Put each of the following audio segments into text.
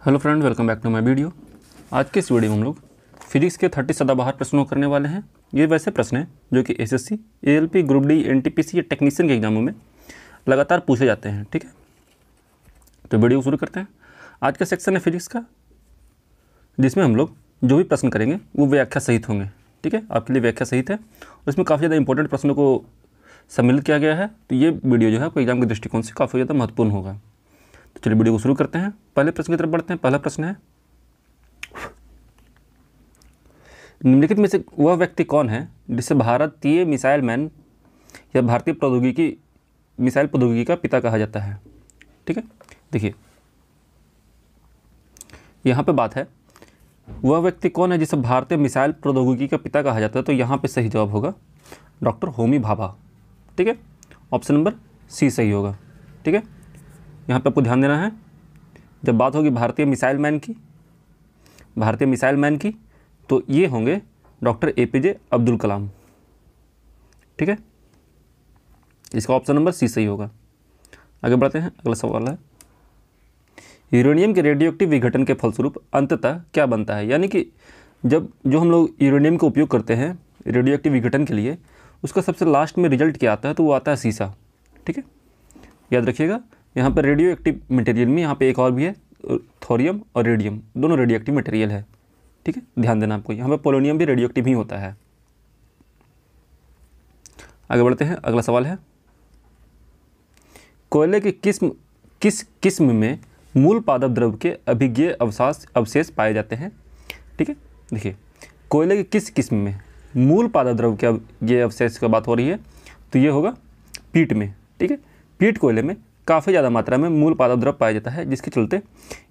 Hello friend, welcome back to my video. आज के इस वीडियो में हम लोग फिजिक्स के 30 सदाबहार प्रश्नों करने वाले हैं। ये वैसे प्रश्न हैं जो कि SSC, ALP, group D, NTPC या टेक्नीशियन के एग्जामों में लगातार पूछे जाते हैं। ठीक है, तो वीडियो शुरू करते हैं। आज का सेक्शन है फिजिक्स का, जिसमें हम लोग जो भी प्रश्न करेंगे वो व्याख्या सहित होंगे। ठीक है, आपके लिए व्याख्या सहित है और इसमें काफ़ी ज़्यादा इंपॉर्टेंट प्रश्नों को सम्मिलित किया गया है। तो ये वीडियो जो है आपको एग्जाम के दृष्टिकोण से काफ़ी ज़्यादा महत्वपूर्ण होगा। तो चलिए वीडियो को शुरू करते हैं। पहले प्रश्न की तरफ बढ़ते हैं। पहला प्रश्न है, निम्नलिखित में से वह व्यक्ति कौन है जिसे भारतीय मिसाइल मैन या भारतीय मिसाइल प्रौद्योगिकी का पिता कहा जाता है। ठीक है, देखिए यहाँ पे बात है, वह व्यक्ति कौन है जिसे भारतीय मिसाइल प्रौद्योगिकी का पिता कहा जाता है। तो यहाँ पे सही जवाब होगा डॉक्टर होमी भाभा। ठीक है, ऑप्शन नंबर सी सही होगा। ठीक है, यहाँ पे आपको ध्यान देना है, जब बात होगी भारतीय मिसाइल मैन की तो ये होंगे डॉक्टर एपीजे अब्दुल कलाम। ठीक है, इसका ऑप्शन नंबर सी सही होगा। आगे बढ़ते हैं। अगला सवाल है, यूरेनियम के रेडियोएक्टिव विघटन के फलस्वरूप अंततः क्या बनता है। यानी कि जब जो हम लोग यूरेनियम का उपयोग करते हैं रेडियोएक्टिव विघटन के लिए, उसका सबसे लास्ट में रिजल्ट क्या आता है, तो वो आता है सीसा। ठीक है, याद रखिएगा, यहाँ पर रेडियो एक्टिव मटेरियल में यहाँ पे एक और भी है, थोरियम और रेडियम, दोनों रेडियो एक्टिव मटेरियल है। ठीक है, ध्यान देना आपको, यहाँ पे पोलोनियम भी रेडियो एक्टिव ही होता है। आगे बढ़ते हैं। अगला सवाल है, कोयले की किस किस्म में मूल पादप द्रव के अभिज्ञेय अवशेष पाए जाते हैं। ठीक है, देखिए कोयले की किस किस्म में मूल पादप द्रव के अभिज्ञेय अवशेष की बात हो रही है, तो ये होगा पीट में। ठीक है, पीट कोयले में काफ़ी ज़्यादा मात्रा में मूल पादप द्रव पाया जाता है, जिसके चलते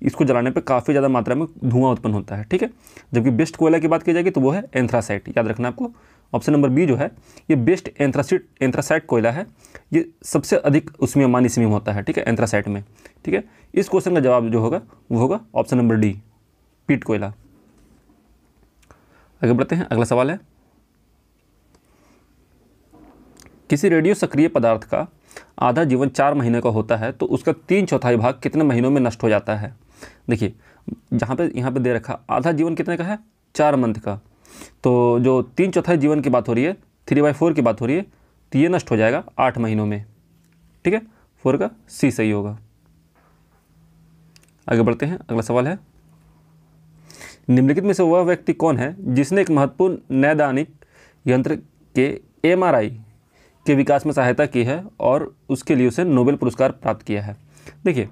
इसको जलाने पर काफ़ी ज़्यादा मात्रा में धुआं उत्पन्न होता है। ठीक है, जबकि बेस्ट कोयला की बात की जाएगी तो वो है एंथ्रासाइट। याद रखना आपको, ऑप्शन नंबर बी जो है ये बेस्ट एंथ्रासाइट कोयला है, ये सबसे अधिक उसमें मानिसमियम होता है। ठीक है, एंथ्रासाइट में। ठीक है, इस क्वेश्चन का जवाब जो होगा वो होगा ऑप्शन नंबर डी, पीट कोयला। आगे बढ़ते हैं। अगला सवाल है, किसी रेडियो सक्रिय पदार्थ का आधा जीवन 4 महीने का होता है तो उसका 3/4 भाग कितने महीनों में नष्ट हो जाता है। देखिए यहाँ पे दे रखा आधा जीवन कितने का है, 4 मंथ का, तो जो 3/4 जीवन की बात हो रही है, 3/4 की बात हो रही है, तो ये नष्ट हो जाएगा 8 महीनों में। ठीक है, 4 का सी सही होगा। आगे बढ़ते हैं। अगला सवाल है, निम्नलिखित में से वह व्यक्ति कौन है जिसने एक महत्वपूर्ण नैदानिक यंत्र के MRI के विकास में सहायता की है और उसके लिए उसे नोबेल पुरस्कार प्राप्त किया है। देखिए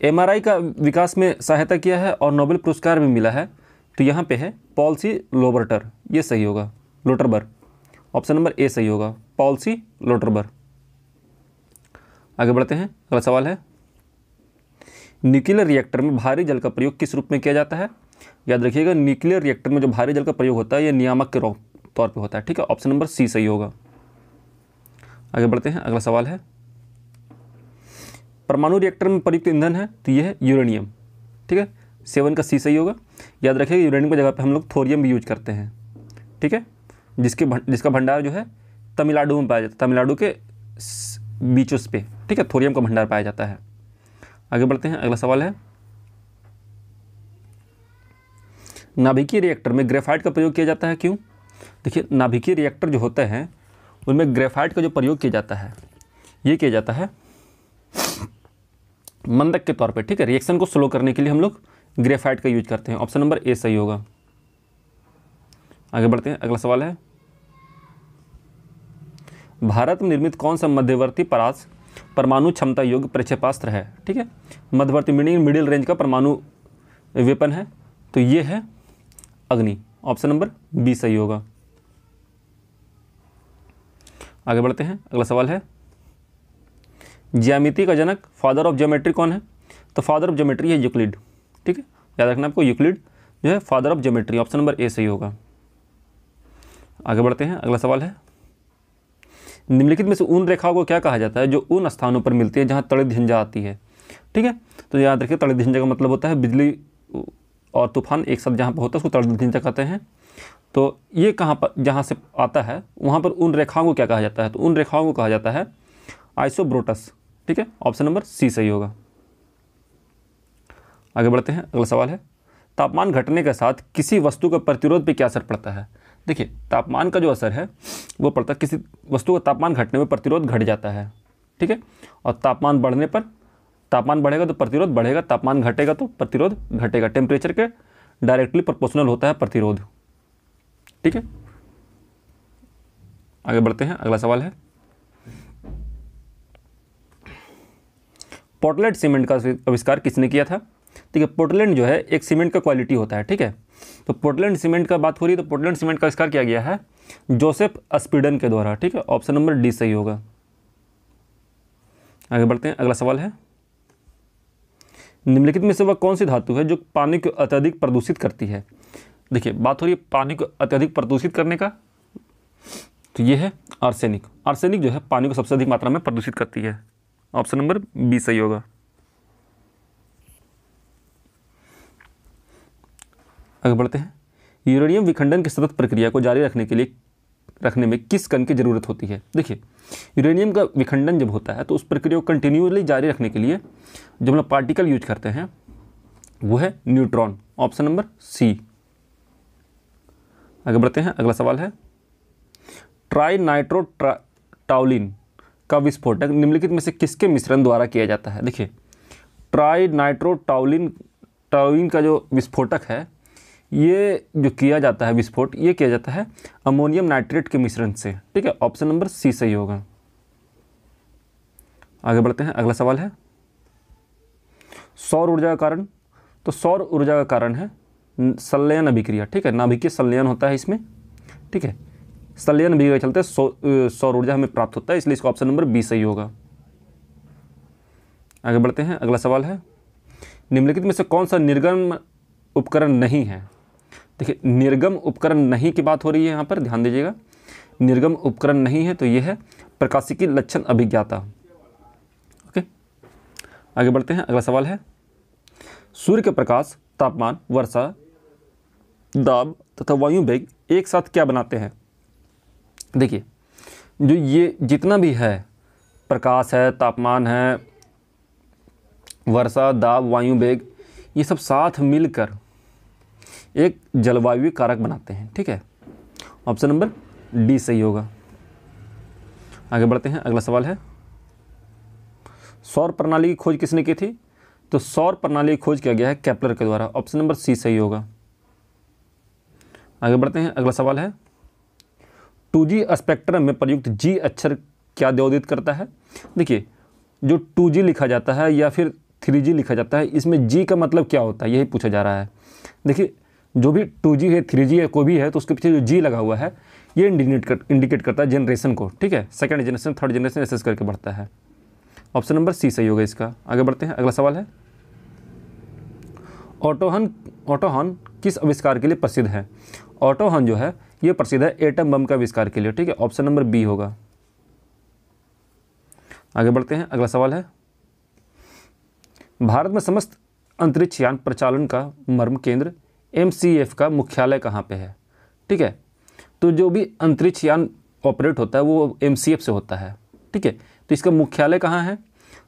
MRI का विकास में सहायता किया है और नोबेल पुरस्कार भी मिला है, तो यहाँ पे है पॉल सी लोटरबर, ये सही होगा, लोटरबर, ऑप्शन नंबर ए सही होगा, पॉल सी लोटरबर। आगे बढ़ते हैं। अगला सवाल है, न्यूक्लियर रिएक्टर में भारी जल का प्रयोग किस रूप में किया जाता है। याद रखिएगा, न्यूक्लियर रिएक्टर में जो भारी जल का प्रयोग होता है ये नियामक के तौर पर होता है। ठीक है, ऑप्शन नंबर सी सही होगा। आगे बढ़ते हैं। अगला सवाल है, परमाणु रिएक्टर में प्रयुक्त ईंधन है तो यह है यूरेनियम। ठीक है, 7 का सी सही होगा। याद रखिएगा, यूरेनियम की जगह पे हम लोग थोरियम भी यूज करते हैं। ठीक है, जिसका भंडार जो है तमिलनाडु में पाया जाता है, तमिलनाडु के बीचों पे। ठीक है, थोरियम का भंडार पाया जाता है। आगे बढ़ते हैं। अगला सवाल है, नाभिकीय रिएक्टर में ग्रेफाइट का प्रयोग किया जाता है, क्यों। देखिए नाभिकीय रिएक्टर जो होते हैं उनमें ग्रेफाइट का जो प्रयोग किया जाता है, ये किया जाता है मंदक के तौर पे। ठीक है, रिएक्शन को स्लो करने के लिए हम लोग ग्रेफाइट का यूज करते हैं, ऑप्शन नंबर ए सही होगा। आगे बढ़ते हैं। अगला सवाल है, भारत में निर्मित कौन सा मध्यवर्ती परमाणु क्षमता योग्य प्रक्षेपास्त्र है। ठीक है, मध्यवर्ती मीनिंग मिडिल रेंज का परमाणु वेपन है, तो ये है अग्नि, ऑप्शन नंबर बी सही होगा। आगे बढ़ते हैं। अगला सवाल है, ज्यामिति का जनक, फादर ऑफ ज्योमेट्री कौन है। तो फादर ऑफ ज्योमेट्री है यूक्लिड। ठीक है, याद रखना आपको, यूक्लिड जो है father of geometry, option number A सही होगा। आगे बढ़ते हैं। अगला सवाल है, निम्नलिखित में से उन रेखाओं को क्या कहा जाता है जो उन स्थानों पर मिलती है जहां तड़ित झंझा आती है। ठीक है, तो याद रखिए, तड़ित झंझा का मतलब होता है बिजली और तूफान एक साथ जहाँ पर होता है उसको तड़ित झंझा कहते हैं। तो ये कहाँ पर जहाँ से आता है वहाँ पर उन रेखाओं को क्या कहा जाता है, तो उन रेखाओं को कहा जाता है आइसोब्रोटस। ठीक है, ऑप्शन नंबर सी सही होगा। आगे बढ़ते हैं, अगला सवाल है तापमान घटने के साथ किसी वस्तु का प्रतिरोध पे क्या असर पड़ता है। देखिए तापमान का जो असर है वो पड़ता है, किसी वस्तु का तापमान घटने में प्रतिरोध घट जाता है, ठीक है। और तापमान बढ़ने पर, तापमान बढ़ेगा तो प्रतिरोध बढ़ेगा, तापमान घटेगा तो प्रतिरोध घटेगा। टेम्परेचर के डायरेक्टली प्रोपोर्शनल होता है प्रतिरोध, ठीक है। आगे बढ़ते हैं, अगला सवाल है पोर्टलैंड सीमेंट का आविष्कार किसने किया था। ठीक है, पोर्टलैंड जो है एक सीमेंट का क्वालिटी होता है, ठीक है। तो पोर्टलैंड सीमेंट का बात हो रही है तो पोर्टलैंड सीमेंट का आविष्कार किया गया है जोसेफ स्पीडन के द्वारा, ठीक है। ऑप्शन नंबर डी सही होगा। आगे बढ़ते हैं, अगला सवाल है निम्नलिखित में से वह कौन सी धातु है जो पानी को अत्यधिक प्रदूषित करती है। देखिए बात हो रही है पानी को अत्यधिक प्रदूषित करने का, तो ये है आर्सेनिक। आर्सेनिक जो है पानी को सबसे अधिक मात्रा में प्रदूषित करती है। ऑप्शन नंबर बी सही होगा। आगे बढ़ते हैं, यूरेनियम विखंडन की सतत प्रक्रिया को जारी रखने में किस कण की जरूरत होती है। देखिए यूरेनियम का विखंडन जब होता है तो उस प्रक्रिया को कंटिन्यूअसली जारी रखने के लिए जो हम लोग पार्टिकल यूज करते हैं वो है न्यूट्रॉन। Option number C. आगे बढ़ते हैं, अगला सवाल है ट्राइनाइट्रोटाउलिन का विस्फोटक निम्नलिखित में से किसके मिश्रण द्वारा किया जाता है। देखिए ट्राइनाइट्रोटाउलिन का जो विस्फोटक है, ये जो किया जाता है विस्फोट, ये किया जाता है अमोनियम नाइट्रेट के मिश्रण से, ठीक है। ऑप्शन नंबर सी सही होगा। आगे बढ़ते हैं, अगला सवाल है सौर ऊर्जा का कारण। तो सौर ऊर्जा का कारण है संलयन अभिक्रिया, ठीक है। नाभिकीय संलयन होता है इसमें, ठीक है। संलयन अभिक्रिया के चलते सौर ऊर्जा हमें प्राप्त होता है, इसलिए इसका ऑप्शन नंबर बी सही होगा। आगे बढ़ते हैं, अगला सवाल है निम्नलिखित में से कौन सा निर्गम उपकरण नहीं है। देखिए निर्गम उपकरण नहीं की बात हो रही है यहाँ पर, ध्यान दीजिएगा। निर्गम उपकरण नहीं है तो यह है प्रकाशिकी लक्षण अभिज्ञाता। ओके, आगे बढ़ते हैं, अगला सवाल है सूर्य के प्रकाश, तापमान, वर्षा, दाब तथा वायु वेग एक साथ क्या बनाते हैं। देखिए जो ये जितना भी है, प्रकाश है, तापमान है, वर्षा, दाब, वायु वेग, ये सब साथ मिलकर एक जलवायु कारक बनाते हैं, ठीक है। ऑप्शन नंबर डी सही होगा। आगे बढ़ते हैं, अगला सवाल है सौर प्रणाली की खोज किसने की थी। तो सौर प्रणाली की खोज किया गया है केपलर के द्वारा। ऑप्शन नंबर सी सही होगा। आगे बढ़ते हैं, अगला सवाल है 2G स्पेक्ट्रम में प्रयुक्त जी अक्षर क्या द्योतित करता है। देखिए जो 2G लिखा जाता है या फिर 3G लिखा जाता है, इसमें जी का मतलब क्या होता है यही पूछा जा रहा है। देखिए जो भी 2G है, 3G है, कोई भी है, तो उसके पीछे जो जी लगा हुआ है ये इंडिकेट करता है जनरेशन को, ठीक है। सेकंड जनरेशन, थर्ड जनरेशन ऐसे करके बढ़ता है। ऑप्शन नंबर सी सही होगा इसका। आगे बढ़ते हैं, अगला सवाल है ऑटोहन किस आविष्कार के लिए प्रसिद्ध है। ऑटोहन जो है ये प्रसिद्ध है एटम बम का आविष्कार के लिए, ठीक है। ऑप्शन नंबर बी होगा। आगे बढ़ते हैं, अगला सवाल है भारत में समस्त अंतरिक्ष यान प्रचालन का मर्म केंद्र MCF का मुख्यालय कहाँ पे है, ठीक है। तो जो भी अंतरिक्ष यान ऑपरेट होता है वो MCF से होता है, ठीक है। तो इसका मुख्यालय कहाँ है,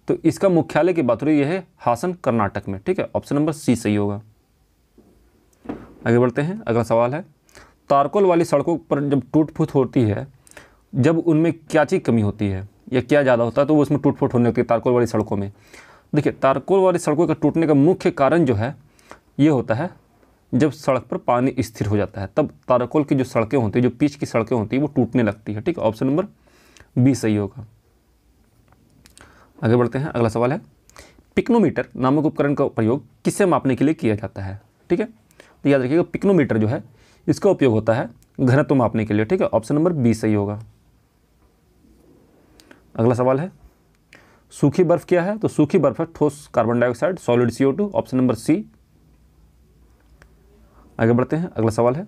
तो इसका मुख्यालय की बात हो रही है हासन, कर्नाटक में, ठीक है। ऑप्शन नंबर सी सही होगा। आगे बढ़ते हैं, अगला सवाल है तारकोल वाली सड़कों पर जब टूट फूट होती है, जब उनमें क्या चीज़ कमी होती है या क्या ज़्यादा होता है तो वो उसमें टूट फूट होने लगती है तारकोल वाली सड़कों में। देखिए तारकोल वाली सड़कों का टूटने का मुख्य कारण जो है ये होता है जब सड़क पर पानी स्थिर हो जाता है, तब तारकोल की जो सड़कें होती है, जो पिच की सड़कें होती है, वो टूटने लगती है, ठीक है। ऑप्शन नंबर बी सही होगा। आगे बढ़ते हैं, अगला सवाल है पिक्नोमीटर नामक उपकरण का प्रयोग किससे मापने के लिए किया जाता है, ठीक है। तो याद रखिएगा पिक्नोमीटर जो है इसका उपयोग होता है घनत्व मापने के लिए, ठीक है। ऑप्शन नंबर बी सही होगा। अगला सवाल है सूखी बर्फ क्या है। तो सूखी बर्फ है ठोस carbon dioxide, solid CO2। Option number C. आगे बढ़ते हैं, अगला सवाल है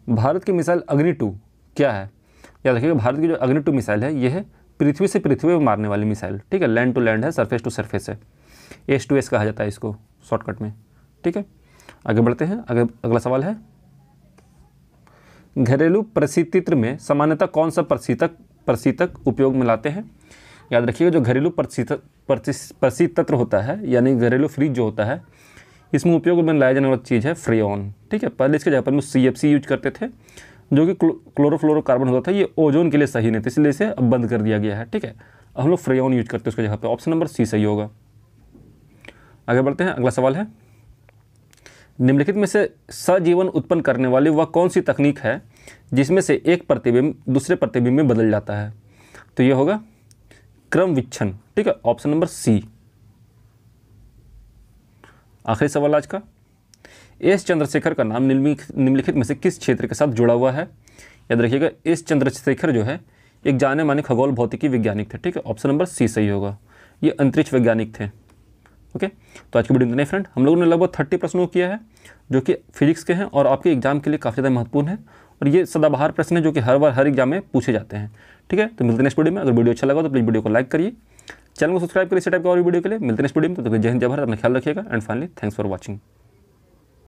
भारत की मिसाइल अग्नि 2 क्या है। याद रखिएगा भारत की जो अग्नि 2 मिसाइल है ये है पृथ्वी से पृथ्वी पर मारने वाली मिसाइल, ठीक है। लैंड टू लैंड है, सरफेस टू सरफेस है, S2S कहा जाता है इसको शॉर्टकट में, ठीक है। आगे बढ़ते हैं, अगला सवाल है घरेलू परिस्थितित्र में सामान्यतः कौन सा प्रशीतक उपयोग में लाते हैं। याद रखिएगा जो घरेलू परिस्थितित्र होता है यानी घरेलू फ्रिज जो होता है इसमें उपयोग में लाया जाने वाला चीज़ है फ्रेयॉन। ठीक है, पहले इसके जगह पर हम CFC यूज करते थे, जो कि क्लोरोफ्लोरोकार्बन होता था, ये ओजोन के लिए सही नहीं था, इसलिए इसे अब बंद कर दिया गया है। ठीक है, अब हम लोग फ्रेयॉन यूज करते हैं उसके जगह पे। ऑप्शन नंबर सी सही होगा। आगे बढ़ते हैं, अगला सवाल है, निम्नलिखित में से सजीवन उत्पन्न करने वाली वह कौन सी तकनीक है जिसमें से एक प्रतिबिंब दूसरे प्रतिबिंब में बदल जाता है? तो ये होगा क्रम विच्छन। ठीक है, ऑप्शन नंबर सी। आखिरी सवाल आज का, एस चंद्रशेखर का नाम निम्नलिखित में से किस क्षेत्र के साथ जुड़ा हुआ है? याद रखिएगा, एस चंद्रशेखर जो है एक जाने माने खगोल भौतिकी वैज्ञानिक थे। ठीक है, ऑप्शन नंबर सी सही होगा, ये अंतरिक्ष वैज्ञानिक थे। ओके, तो आज की वीडियो में फ्रेंड हम लोगों ने लगभग 30 प्रश्नों को किया है, जो कि फिजिक्स के हैं और आपके एग्जाम के लिए काफ़ी ज़्यादा महत्वपूर्ण है, और ये सदाबहार प्रश्न है जो कि हर बार हर एग्जाम में पूछे जाते हैं। ठीक है, तो मिलते हैं नेक्स्ट वीडियो में। अगर वीडियो अच्छा लगा तो प्लीज़ वीडियो को लाइक करिए, चैनल को सब्सक्राइब करिए इस टाइप का और वीडियो के लिए। मिलते हैं नेक्स्ट वीडियो में, तो जय हिंद जय भारत, अपना ख्याल रखिएगा and finally thanks for watching.